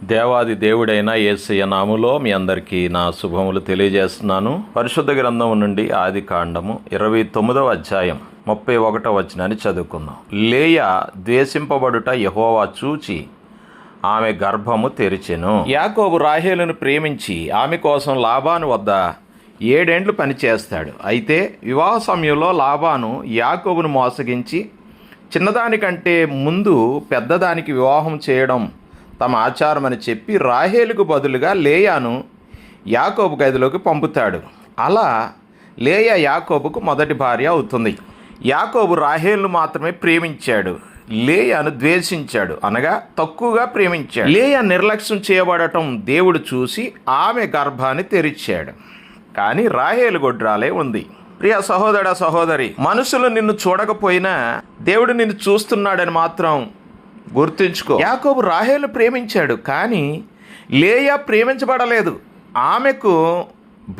దేవాది దేవుడైన యేసయ్య నామములో మీ అందరికీ నా శుభములు తెలియజేస్తున్నాను. పరిశుద్ధ గ్రంథం నుండి ఆది కాండము 29వ అధ్యాయం 31వ వచనాన్ని చదువుకుందాం. లేయా ద్వేషింపబడుట యెహోవా చూచి ఆమె గర్భము తెరిచెను. యాకోబు రాహేలును ప్రేమించి ఆమె కోసం లాబాను వద్ద 7 ఏండ్లు పనిచేస్తాడు. అయితే వివాహ సమయంలో లాబాను యాకోబును మోసగించి చిన్నదానికంటే ముందు పెద్దదానికి వివాహం చేయడం తమ ఆచారం అని చెప్పి రాహేలుకు బదులుగా లేయాను యాకోబు గదిలోకి పంపుతాడు. అలా లేయా యాకోబుకు మొదటి భార్య అవుతుంది. యాకోబు రాహేలును మాత్రమే ప్రేమించాడు, లేయాను ద్వేషించాడు, అనగా తక్కువగా ప్రేమించాడు. లేయా నిర్లక్ష్యం చేయబడటం దేవుడు చూసి ఆమె గర్భాన్ని తెరిచాడు. కానీ రాహేలు గొడ్రాలే ఉంది. ప్రియ సహోదర సహోదరి, మనుషులు నిన్ను చూడకపోయినా దేవుడు నిన్ను చూస్తున్నాడని మాత్రం గుర్తుంచుకో. యాకోబు రాహేలు ప్రేమించాడు, కానీ లేయా ప్రేమించబడలేదు. ఆమెకు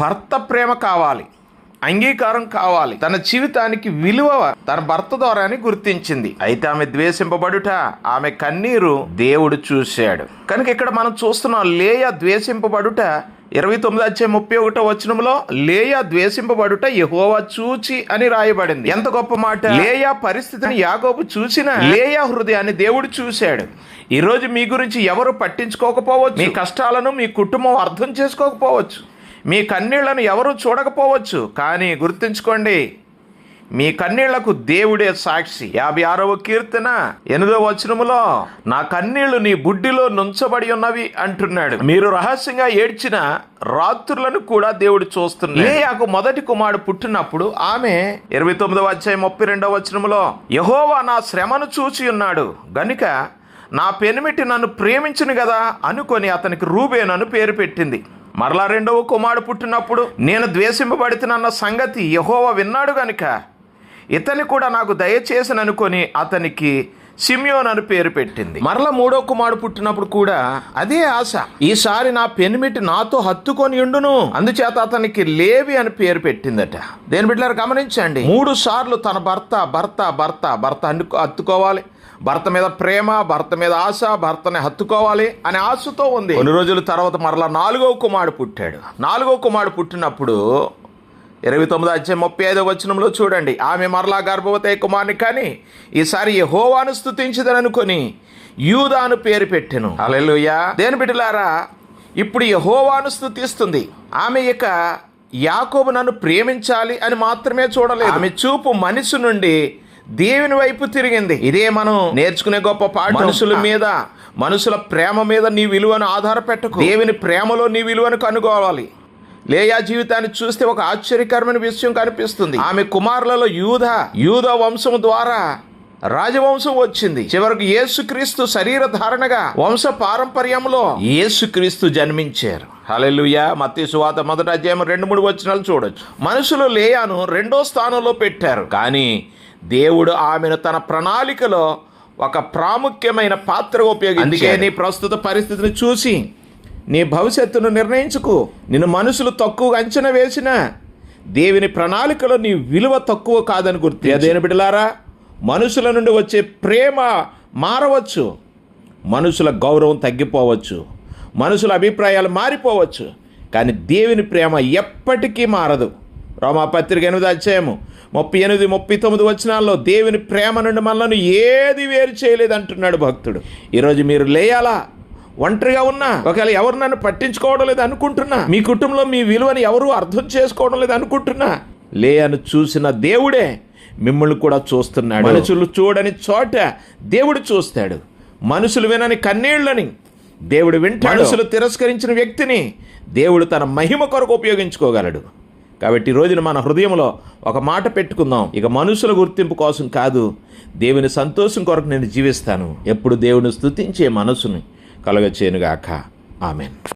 భర్త ప్రేమ కావాలి, అంగీకారం కావాలి, తన జీవితానికి విలువ తన భర్త ద్వారానే గుర్తించింది. అయితే ఆమె ద్వేషింపబడుట, ఆమె కన్నీరు దేవుడు చూశాడు. కనుక ఇక్కడ మనం చూస్తున్నాం, లేయా ద్వేషింపబడుట 29వ అధ్యాయం 31వ వచనంలో లేయా ద్వేషింపబడుట యెహోవా చూచి అని రాయబడింది. ఎంత గొప్ప మాట! లేయా పరిస్థితిని యాకోబు చూసిన లేయా హృదయాన్ని దేవుడు చూశాడు. ఈరోజు మీ గురించి ఎవరు పట్టించుకోకపోవచ్చు, మీ కష్టాలను మీ కుటుంబం అర్థం చేసుకోకపోవచ్చు, మీ కన్నీళ్లను ఎవరు చూడకపోవచ్చు, కానీ గుర్తుంచుకోండి, మీ కన్నీళ్లకు దేవుడే సాక్షి. 56వ కీర్తన 8వ వచనములో నా కన్నీళ్లు నీ బుడ్డిలో నుంచబడి ఉన్నవి అంటున్నాడు. మీరు రహస్యంగా ఏడ్చిన రాత్రులను కూడా దేవుడు చూస్తున్నాడు. లేయాకు మొదటి కుమారుడు పుట్టినప్పుడు ఆమె 29వ అధ్యాయం 32వ వచనములో యెహోవా నా శ్రమను చూచి ఉన్నాడు గనుక నా పెనిమిటి నన్ను ప్రేమించును కదా అనుకొని అతనికి రూబేను అని పేరు పెట్టింది. మరలా 2వ కుమారుడు పుట్టినప్పుడు నేను ద్వేషింపబడుతున్న సంగతి యెహోవా విన్నాడు గనుక ఇతని కూడా నాకు దయచేసిన అనుకొని అతనికి సిమియోన్ అని పేరు పెట్టింది. మరలా 3వ కుమారుడు పుట్టినప్పుడు కూడా అదే ఆశ, ఈసారి నా పెనిమిటి నాతో హత్తుకొని ఉండును, అందుచేత అతనికి లేవి అని పేరు పెట్టిందట. దేని బిడ్డలారా గమనించండి, 3 సార్లు తన భర్త హత్తుకోవాలి, భర్త మీద ప్రేమ, భర్త మీద ఆశ, భర్తని హత్తుకోవాలి అనే ఆశతో ఉంది. కొన్ని రోజుల తర్వాత మరలా 4వ కుమారుడు పుట్టాడు. 4వ కుమారుడు పుట్టినప్పుడు 29వ అధ్యాయం 35వ వచనంలో చూడండి, ఆమె మరలా గర్భవతి కుమారుని కానీ ఈసారి యెహోవాను స్తుతించదని అనుకొని యూదాను పేరు పెట్టెను. హల్లెలూయా. దేని బిడ్డలారా, ఇప్పుడు యెహోవాను స్తుతిస్తుంది. ఆమె ఇక యాకోబు నన్ను ప్రేమించాలి అని మాత్రమే చూడలేదు, ఆమె చూపు మనిషి నుండి దేవుని వైపు తిరిగింది. ఇదే మనం నేర్చుకునే గొప్ప పాఠం. మనుషుల మీద, మనుషుల ప్రేమ మీద నీ విలువను ఆధారపెట్టకు, దేవుని ప్రేమలో నీ విలువను కనుగోవాలి. లేయా జీవితాన్ని చూస్తే ఒక ఆశ్చర్యకరమైన విషయం కనిపిస్తుంది. ఆమె కుమారులలో యూద వంశం ద్వారా రాజవంశం వచ్చింది. చివరకు యేసుక్రీస్తు శరీర ధారణగా వంశ పారంపర్యంలో యేసుక్రీస్తు జన్మించారు. హల్లెలూయా. మత్తయి సువార్త 1వ అధ్యాయం 2-3 వచనాలు చూడొచ్చు. మనుషులు లేయాను 2వ స్థానంలో పెట్టారు, కానీ దేవుడు ఆమెను తన ప్రణాళికలో ఒక ప్రాముఖ్యమైన పాత్రగా ఉపయోగించాడు. అందుకే నీ ప్రస్తుత పరిస్థితిని చూసి నీ భవిష్యత్తును నిర్ణయించుకు. నిన్ను మనుషులు తక్కువగా అంచనా వేసినా దేవుని ప్రణాళికలో నీ విలువ తక్కువ కాదని గుర్తు. దేని బిడ్డలారా, మనుషుల నుండి వచ్చే ప్రేమ మారవచ్చు, మనుషుల గౌరవం తగ్గిపోవచ్చు, మనుషుల అభిప్రాయాలు మారిపోవచ్చు, కానీ దేవుని ప్రేమ ఎప్పటికీ మారదు. రోమాపత్రిక 8వ అధ్యాయము 38-39 వచనాల్లో దేవుని ప్రేమ నుండి మనల్ని ఏది వేరు చేయలేదు అంటున్నాడు భక్తుడు. ఈరోజు మీరు లేయాలా, ఒంటరిగా ఉన్నా, ఒకవేళ ఎవరు నన్ను పట్టించుకోవడం లేదు అనుకుంటున్నా, మీ కుటుంబంలో మీ విలువని ఎవరు అర్థం చేసుకోవడం లేదు అనుకుంటున్నా, లేయాను చూసిన దేవుడే మిమ్మల్ని కూడా చూస్తున్నాడు. మనుషులు చూడని చోట దేవుడు చూస్తాడు, మనుషులు వినని కన్నీళ్లని దేవుడు వింటాడు. మనుషులు తిరస్కరించిన వ్యక్తిని దేవుడు తన మహిమ కొరకు ఉపయోగించుకోగలడు. కాబట్టి ఈ రోజున మన హృదయంలో ఒక మాట పెట్టుకుందాం, ఇక మనుషుల గుర్తింపు కోసం కాదు, దేవుని సంతోషం కొరకు నేను జీవిస్తాను. ఎప్పుడు దేవుని స్తుతించే మనసుని కలుగచేయునుగాక. ఆమేన్.